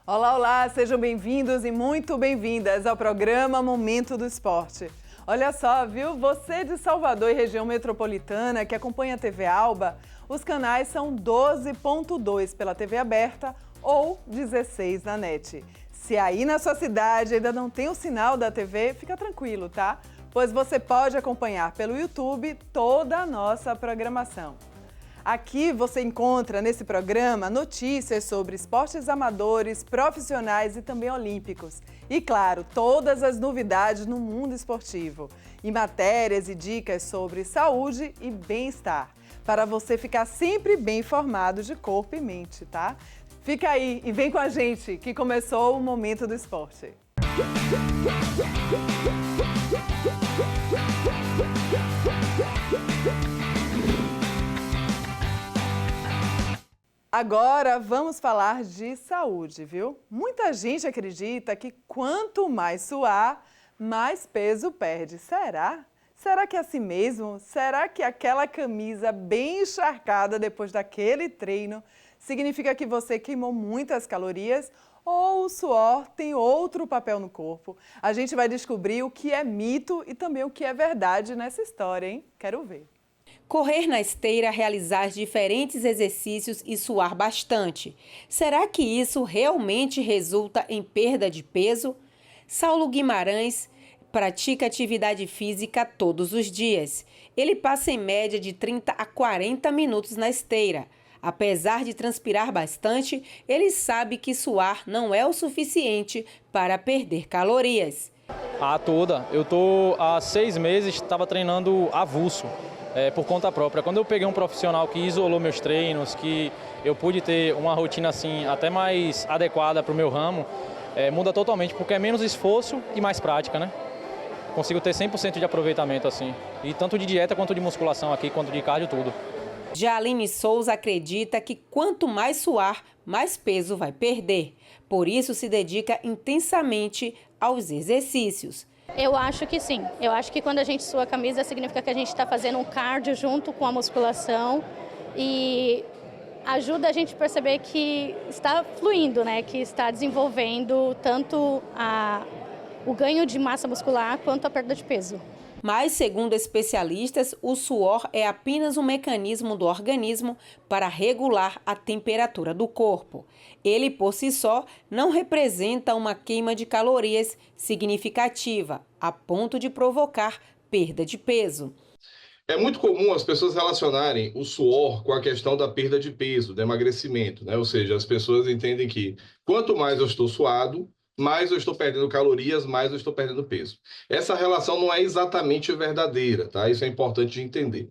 Olá, olá, sejam bem-vindos e muito bem-vindas ao programa Momento do Esporte. Olha só, viu? Você de Salvador e região metropolitana que acompanha a TV Alba, os canais são 12.2 pela TV aberta ou 16 na NET. Se aí na sua cidade ainda não tem o sinal da TV, fica tranquilo, tá? Pois você pode acompanhar pelo YouTube toda a nossa programação. Aqui você encontra nesse programa notícias sobre esportes amadores, profissionais e também olímpicos. E claro, todas as novidades no mundo esportivo. E matérias e dicas sobre saúde e bem-estar. Para você ficar sempre bem informado de corpo e mente, tá? Fica aí e vem com a gente que começou o Momento do Esporte. Agora vamos falar de saúde, viu? Muita gente acredita que quanto mais suar, mais peso perde. Será? Será que é assim mesmo? Será que aquela camisa bem encharcada depois daquele treino significa que você queimou muitas calorias? Ou o suor tem outro papel no corpo? A gente vai descobrir o que é mito e também o que é verdade nessa história, hein? Quero ver. Correr na esteira, realizar diferentes exercícios e suar bastante. Será que isso realmente resulta em perda de peso? Saulo Guimarães pratica atividade física todos os dias. Ele passa em média de 30 a 40 minutos na esteira. Apesar de transpirar bastante, ele sabe que suar não é o suficiente para perder calorias. Toda. Eu estou há 6 meses, estava treinando avulso. Por conta própria. Quando eu peguei um profissional que isolou meus treinos, que eu pude ter uma rotina assim até mais adequada para o meu ramo, muda totalmente, porque é menos esforço e mais prática, né? Consigo ter 100% de aproveitamento assim, e tanto de dieta quanto de musculação aqui, quanto de cardio, tudo. Já Aline Souza acredita que quanto mais suar, mais peso vai perder. Por isso se dedica intensamente aos exercícios. Eu acho que sim. Eu acho que quando a gente sua a camisa significa que a gente está fazendo um cardio junto com a musculação e ajuda a gente a perceber que está fluindo, né? Que está desenvolvendo tanto o ganho de massa muscular quanto a perda de peso. Mas, segundo especialistas, o suor é apenas um mecanismo do organismo para regular a temperatura do corpo. Ele, por si só, não representa uma queima de calorias significativa, a ponto de provocar perda de peso. É muito comum as pessoas relacionarem o suor com a questão da perda de peso, do emagrecimento, né? Ou seja, as pessoas entendem que quanto mais eu estou suado, mais eu estou perdendo calorias, mais eu estou perdendo peso. Essa relação não é exatamente verdadeira, tá? Isso é importante de entender.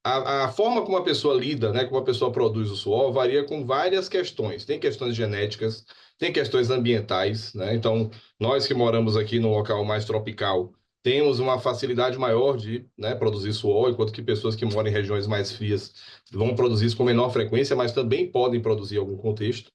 A forma como a pessoa lida, né, como a pessoa produz o suor, varia com várias questões. Tem questões genéticas, tem questões ambientais, né? Então, nós que moramos aqui no local mais tropical, temos uma facilidade maior de, né, produzir suor, enquanto que pessoas que moram em regiões mais frias vão produzir isso com menor frequência, mas também podem produzir em algum contexto.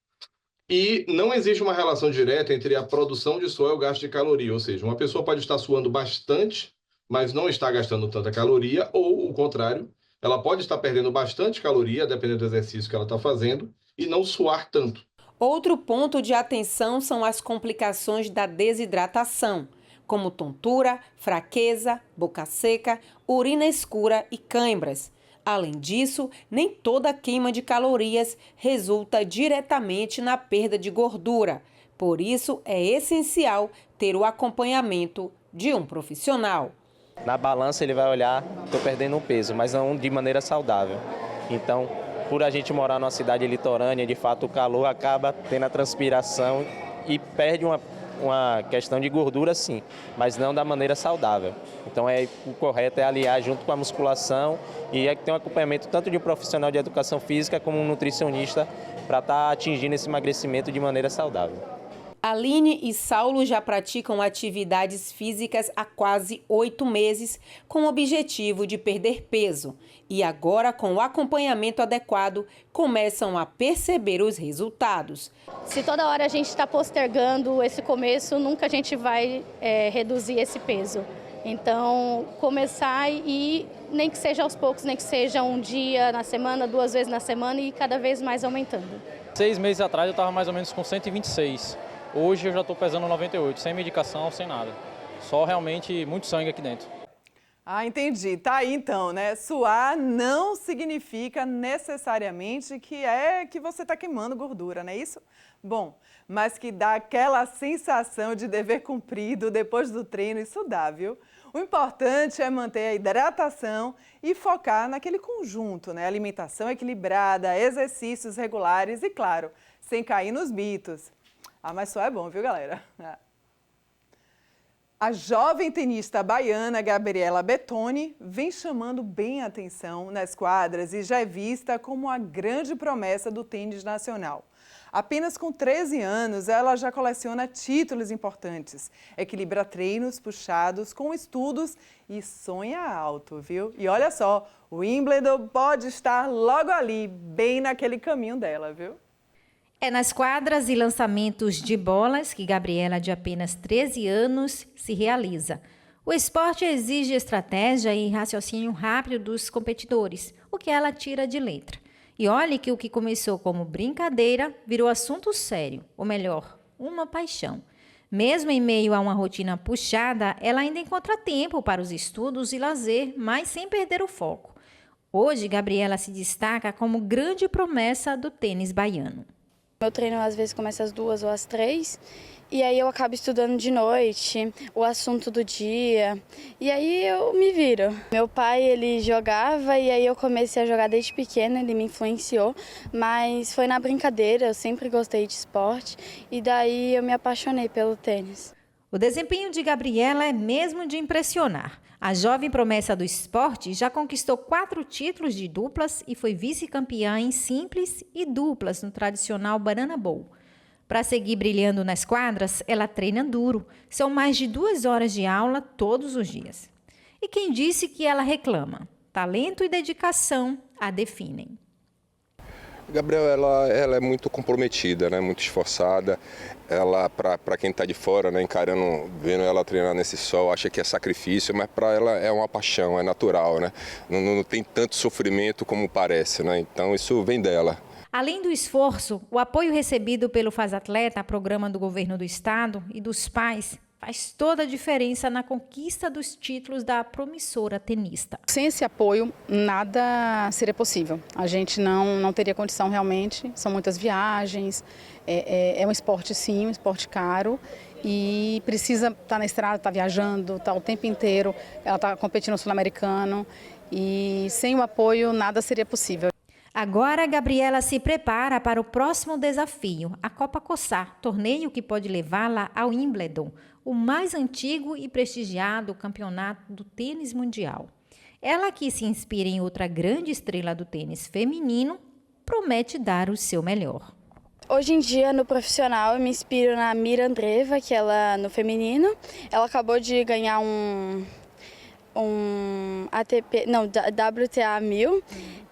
E não existe uma relação direta entre a produção de suor e o gasto de caloria, ou seja, uma pessoa pode estar suando bastante, mas não está gastando tanta caloria, ou o contrário, ela pode estar perdendo bastante caloria, dependendo do exercício que ela está fazendo, e não suar tanto. Outro ponto de atenção são as complicações da desidratação, como tontura, fraqueza, boca seca, urina escura e cãibras. Além disso, nem toda queima de calorias resulta diretamente na perda de gordura. Por isso, é essencial ter o acompanhamento de um profissional. Na balança ele vai olhar, estou perdendo um peso, mas não de maneira saudável. Então, por a gente morar numa cidade litorânea, de fato o calor acaba tendo a transpiração e perde uma questão de gordura sim, mas não da maneira saudável. Então o correto é aliar junto com a musculação e é que tem um acompanhamento tanto de um profissional de educação física como um nutricionista para estar atingindo esse emagrecimento de maneira saudável. Aline e Saulo já praticam atividades físicas há quase 8 meses com o objetivo de perder peso. E agora, com o acompanhamento adequado, começam a perceber os resultados. Se toda hora a gente está postergando esse começo, nunca a gente vai reduzir esse peso. Então, começar e nem que seja aos poucos, nem que seja um dia na semana, 2 vezes na semana e cada vez mais aumentando. 6 meses atrás eu estava mais ou menos com 126. Hoje eu já estou pesando 98, sem medicação, sem nada. Só realmente muito sangue aqui dentro. Ah, entendi. Tá aí então, né? Suar não significa necessariamente que você está queimando gordura, não é isso? Bom, mas que dá aquela sensação de dever cumprido depois do treino, isso dá, viu? O importante é manter a hidratação e focar naquele conjunto, né? Alimentação equilibrada, exercícios regulares e, claro, sem cair nos mitos. Ah, mas suar é bom, viu, galera? A jovem tenista baiana Gabriela Bettoni vem chamando bem a atenção nas quadras e já é vista como a grande promessa do tênis nacional. Apenas com 13 anos, ela já coleciona títulos importantes, equilibra treinos puxados com estudos e sonha alto, viu? E olha só, o Wimbledon pode estar logo ali, bem naquele caminho dela, viu? É nas quadras e lançamentos de bolas que Gabriela, de apenas 13 anos, se realiza. O esporte exige estratégia e raciocínio rápido dos competidores, o que ela tira de letra. E olhe que o que começou como brincadeira virou assunto sério, ou melhor, uma paixão. Mesmo em meio a uma rotina puxada, ela ainda encontra tempo para os estudos e lazer, mas sem perder o foco. Hoje, Gabriela se destaca como grande promessa do tênis baiano. Meu treino às vezes começa às 2 ou às 3 e aí eu acabo estudando de noite, o assunto do dia, e aí eu me viro. Meu pai, ele jogava e aí eu comecei a jogar desde pequena, ele me influenciou, mas foi na brincadeira, eu sempre gostei de esporte e daí eu me apaixonei pelo tênis. O desempenho de Gabriela é mesmo de impressionar. A jovem promessa do esporte já conquistou 4 títulos de duplas e foi vice-campeã em simples e duplas no tradicional Banana Bowl. Para seguir brilhando nas quadras, ela treina duro. São mais de 2 horas de aula todos os dias. E quem disse que ela reclama? Talento e dedicação a definem. Gabriela, ela é muito comprometida, né? Muito esforçada. Ela, para quem está de fora, né, encarando, vendo ela treinar nesse sol, acha que é sacrifício, mas para ela é uma paixão, é natural, né? Não tem tanto sofrimento como parece, né? Então isso vem dela. Além do esforço, o apoio recebido pelo Faz Atleta, programa do governo do estado e dos pais, faz toda a diferença na conquista dos títulos da promissora tenista. Sem esse apoio, nada seria possível. A gente não teria condição realmente, são muitas viagens, é um esporte sim, um esporte caro e precisa estar na estrada, estar viajando, estar o tempo inteiro, ela está competindo no Sul-Americano e sem o apoio nada seria possível. Agora, a Gabriela se prepara para o próximo desafio, a Copa Coçar, torneio que pode levá-la ao Wimbledon, o mais antigo e prestigiado campeonato do tênis mundial. Ela, que se inspira em outra grande estrela do tênis feminino, promete dar o seu melhor. Hoje em dia, no profissional, eu me inspiro na Mira Andreeva, que ela no feminino. Ela acabou de ganhar um WTA 1000,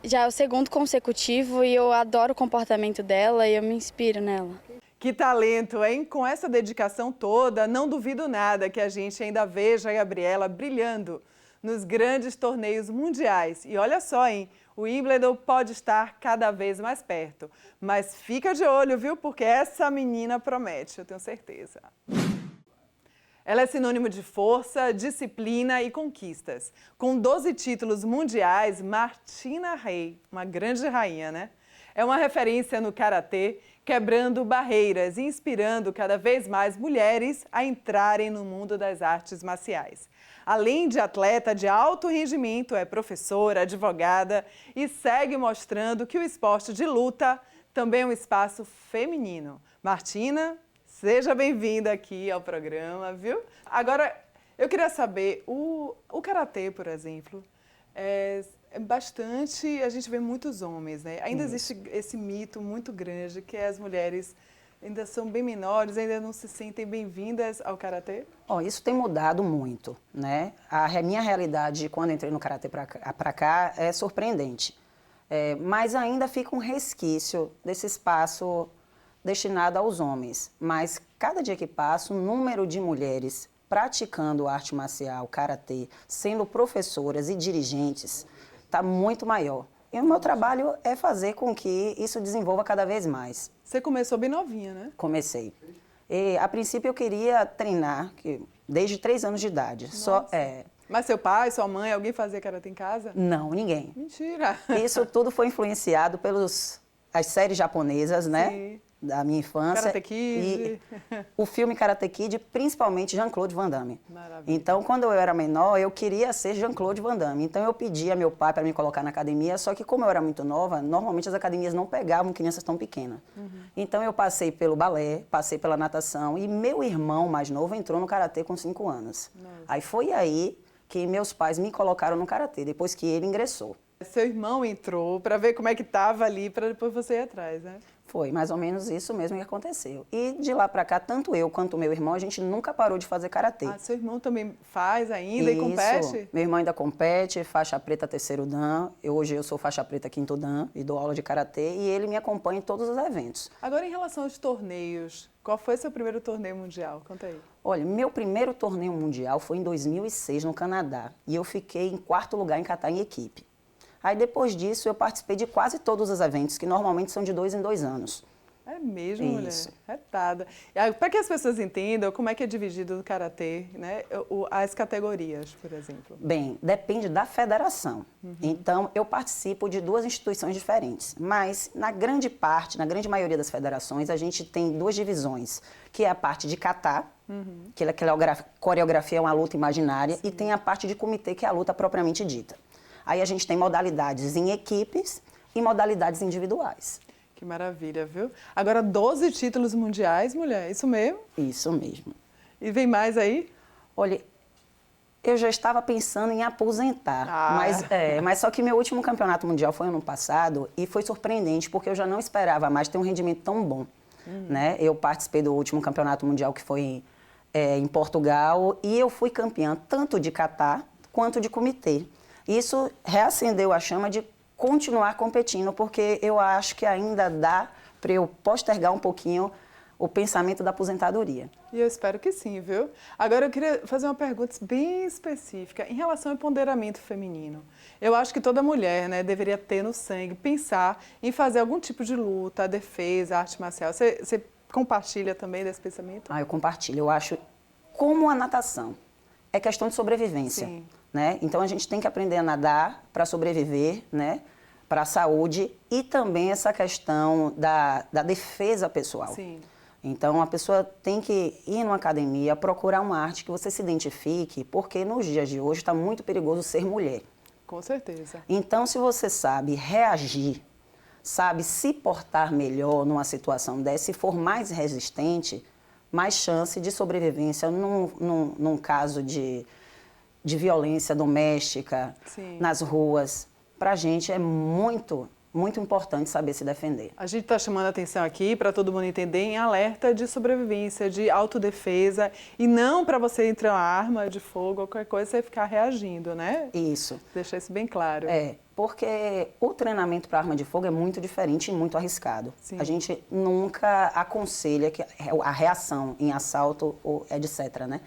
já é o 2º consecutivo e eu adoro o comportamento dela e eu me inspiro nela. Que talento, hein? Com essa dedicação toda, não duvido nada que a gente ainda veja a Gabriela brilhando nos grandes torneios mundiais. E olha só, hein? O Wimbledon pode estar cada vez mais perto. Mas fica de olho, viu? Porque essa menina promete, eu tenho certeza. Ela é sinônimo de força, disciplina e conquistas. Com 12 títulos mundiais, Martina Hey, uma grande rainha, né? É uma referência no karatê, quebrando barreiras e inspirando cada vez mais mulheres a entrarem no mundo das artes marciais. Além de atleta de alto rendimento, é professora, advogada e segue mostrando que o esporte de luta também é um espaço feminino. Martina, seja bem-vinda aqui ao programa, viu? Agora, eu queria saber, o karatê, por exemplo, é bastante, a gente vê muitos homens, né? Ainda existe esse mito muito grande que as mulheres ainda são bem menores, ainda não se sentem bem-vindas ao karatê? Isso tem mudado muito, né? A minha realidade, quando entrei no karatê para cá, é surpreendente. Mas ainda fica um resquício desse espaço destinado aos homens. Mas cada dia que passa, o número de mulheres praticando arte marcial, karatê, sendo professoras e dirigentes, está muito maior. E o meu trabalho é fazer com que isso desenvolva cada vez mais. Você começou bem novinha, né? Comecei. E, a princípio, eu queria treinar desde 3 anos de idade. Mas seu pai, sua mãe, alguém fazia karatê em casa? Não, ninguém. Mentira! Isso tudo foi influenciado pelas séries japonesas, né? Sim. Da minha infância. Karate Kid. E o filme Karate Kid, principalmente Jean-Claude Van Damme. Maravilha. Então, quando eu era menor, eu queria ser Jean-Claude Van Damme. Então, eu pedi a meu pai para me colocar na academia, só que como eu era muito nova, normalmente as academias não pegavam crianças tão pequenas. Então, eu passei pelo balé, passei pela natação e meu irmão mais novo entrou no karatê com 5 anos. Aí foi aí que meus pais me colocaram no karatê, depois que ele ingressou. Seu irmão entrou para ver como é que estava ali, para depois você ir atrás, né? Foi mais ou menos isso mesmo que aconteceu. E de lá para cá, tanto eu quanto meu irmão, a gente nunca parou de fazer karatê. Ah, seu irmão também faz ainda e compete? Meu irmão ainda compete, faixa preta 3º dan. Hoje eu sou faixa preta 5º dan e dou aula de karatê e ele me acompanha em todos os eventos. Agora, em relação aos torneios, qual foi seu primeiro torneio mundial? Conta aí. Olha, meu primeiro torneio mundial foi em 2006 no Canadá e eu fiquei em 4º lugar em kata em equipe. Aí, depois disso, eu participei de quase todos os eventos, que normalmente são de 2 em 2 anos. É mesmo, Isso. mulher? Retada. Para que as pessoas entendam como é que é dividido o karatê, né? As categorias, por exemplo. Bem, depende da federação. Então, eu participo de 2 instituições diferentes. Mas, na grande maioria das federações, a gente tem 2 divisões, que é a parte de kata, que a coreografia é uma luta imaginária, e tem a parte de comitê, que é a luta propriamente dita. Aí a gente tem modalidades em equipes e modalidades individuais. Que maravilha, viu? Agora, 12 títulos mundiais, mulher, isso mesmo? Isso mesmo. E vem mais aí? Olha, eu já estava pensando em aposentar, mas só que meu último campeonato mundial foi ano passado e foi surpreendente, porque eu já não esperava mais ter um rendimento tão bom. Né? Eu participei do último campeonato mundial, que foi em Portugal, e eu fui campeã tanto de kata quanto de comitê. Isso reacendeu a chama de continuar competindo, porque eu acho que ainda dá para eu postergar um pouquinho o pensamento da aposentadoria. E eu espero que sim, viu? Agora eu queria fazer uma pergunta bem específica em relação ao empoderamento feminino. Eu acho que toda mulher, né, deveria ter no sangue, pensar em fazer algum tipo de luta, defesa, arte marcial. Você compartilha também desse pensamento? Eu compartilho. Eu acho, como a natação, é questão de sobrevivência. Sim. Né? Então, a gente tem que aprender a nadar para sobreviver, né? Para a saúde e também essa questão da defesa pessoal. Sim. Então, a pessoa tem que ir numa academia, procurar uma arte que você se identifique, porque nos dias de hoje está muito perigoso ser mulher. Com certeza. Então, se você sabe reagir, sabe se portar melhor numa situação dessa, se for mais resistente, mais chance de sobrevivência num caso de violência doméstica, Sim. nas ruas. Para a gente é muito, muito importante saber se defender. A gente está chamando a atenção aqui para todo mundo entender em alerta de sobrevivência, de autodefesa, e não para você entrar uma arma de fogo ou qualquer coisa, você ficar reagindo, né? Isso. Deixar isso bem claro. Porque o treinamento para arma de fogo é muito diferente e muito arriscado. Sim. A gente nunca aconselha que a reação em assalto, ou etc., né?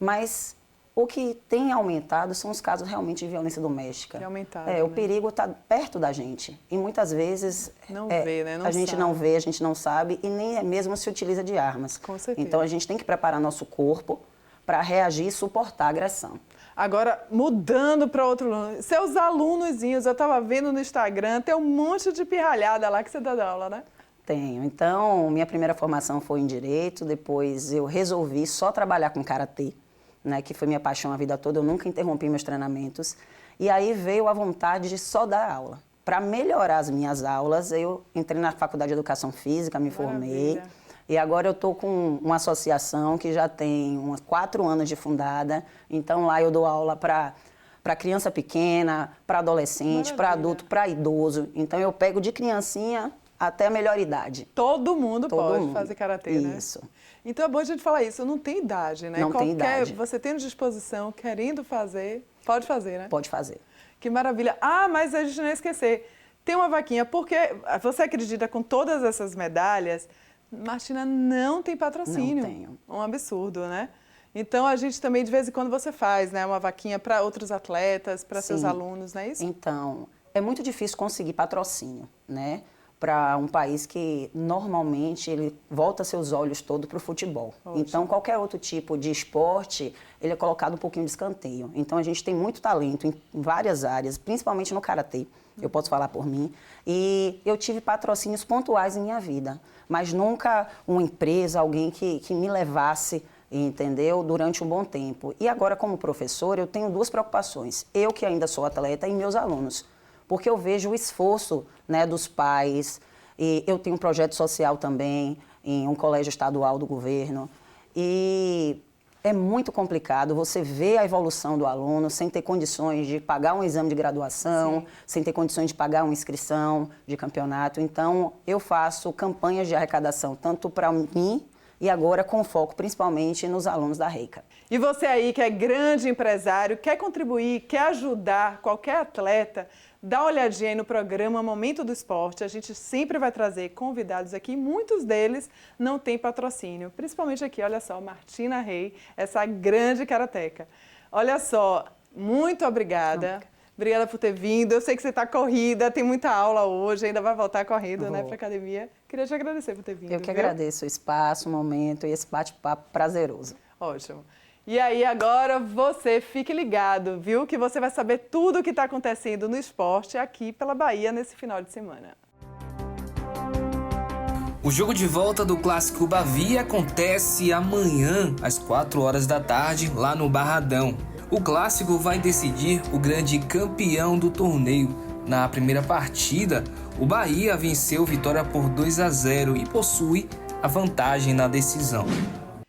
Mas o que tem aumentado são os casos realmente de violência doméstica. Tem aumentado, O né? perigo está perto da gente. E muitas vezes Não vê, né? a gente não vê, a gente não sabe e nem mesmo se utiliza de armas. Com certeza. Então a gente tem que preparar nosso corpo para reagir e suportar a agressão. Agora, mudando para outro lado, seus alunozinhos, eu estava vendo no Instagram, tem um monte de pirralhada lá que você dá aula, né? Tenho. Então, minha primeira formação foi em Direito, depois eu resolvi só trabalhar com Karatê, né, que foi minha paixão a vida toda, eu nunca interrompi meus treinamentos. E aí veio a vontade de só dar aula. Para melhorar as minhas aulas, eu entrei na Faculdade de Educação Física, me formei. E agora eu estou com uma associação que já tem uns 4 anos de fundada. Então lá eu dou aula para criança pequena, para adolescente, para adulto, para idoso. Então eu pego de criancinha até a melhor idade. Todo mundo pode fazer karatê, né? Isso. Então é bom a gente falar isso, não tem idade, né? Não tem idade. Você tendo disposição, querendo fazer, pode fazer, né? Pode fazer. Que maravilha. Mas a gente não ia esquecer, tem uma vaquinha, porque você acredita com todas essas medalhas, Martina não tem patrocínio. Não tenho. Um absurdo, né? Então a gente também de vez em quando você faz, né? Uma vaquinha para outros atletas, para seus alunos, não é isso? Então, é muito difícil conseguir patrocínio, né? Para um país que normalmente ele volta seus olhos todos para o futebol. Poxa. Então, qualquer outro tipo de esporte, ele é colocado um pouquinho de escanteio. Então, a gente tem muito talento em várias áreas, principalmente no karatê, eu posso falar por mim. E eu tive patrocínios pontuais em minha vida, mas nunca uma empresa, alguém que me levasse, entendeu? Durante um bom tempo. E agora, como professor, eu tenho 2 preocupações. Eu, que ainda sou atleta, e meus alunos. Porque eu vejo o esforço, né, dos pais, e eu tenho um projeto social também, em um colégio estadual do governo, e é muito complicado você ver a evolução do aluno sem ter condições de pagar um exame de graduação, sim, sem ter condições de pagar uma inscrição de campeonato. Então, eu faço campanhas de arrecadação, tanto para mim, e agora com foco principalmente nos alunos da Reica. E você aí que é grande empresário, quer contribuir, quer ajudar qualquer atleta, dá uma olhadinha aí no programa Momento do Esporte. A gente sempre vai trazer convidados aqui, muitos deles não têm patrocínio. Principalmente aqui, olha só, Martina Rey, essa grande karateca. Olha só, muito obrigada. Obrigada por ter vindo. Eu sei que você está corrida, tem muita aula hoje, ainda vai voltar correndo, né, para a academia. Queria te agradecer por ter vindo. Eu que agradeço o espaço, o momento e esse bate-papo prazeroso. Ótimo. E aí agora você fique ligado, viu? Que você vai saber tudo o que está acontecendo no esporte aqui pela Bahia nesse final de semana. O jogo de volta do Clássico Bavi acontece amanhã, às 4 horas da tarde, lá no Barradão. O Clássico vai decidir o grande campeão do torneio. Na primeira partida, o Bahia venceu Vitória por 2-0 e possui a vantagem na decisão.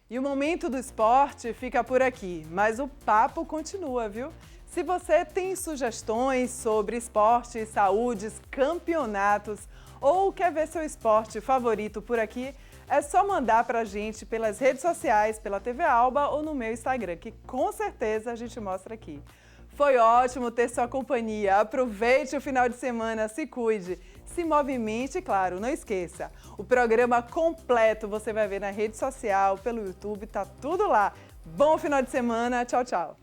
E o Momento do Esporte fica por aqui, mas o papo continua, viu? Se você tem sugestões sobre esporte, saúdes, campeonatos ou quer ver seu esporte favorito por aqui, é só mandar pra gente pelas redes sociais, pela TV Alba ou no meu Instagram, que com certeza a gente mostra aqui. Foi ótimo ter sua companhia. Aproveite o final de semana, se cuide, se movimente e, claro, não esqueça, o programa completo você vai ver na rede social, pelo YouTube, tá tudo lá. Bom final de semana, tchau, tchau.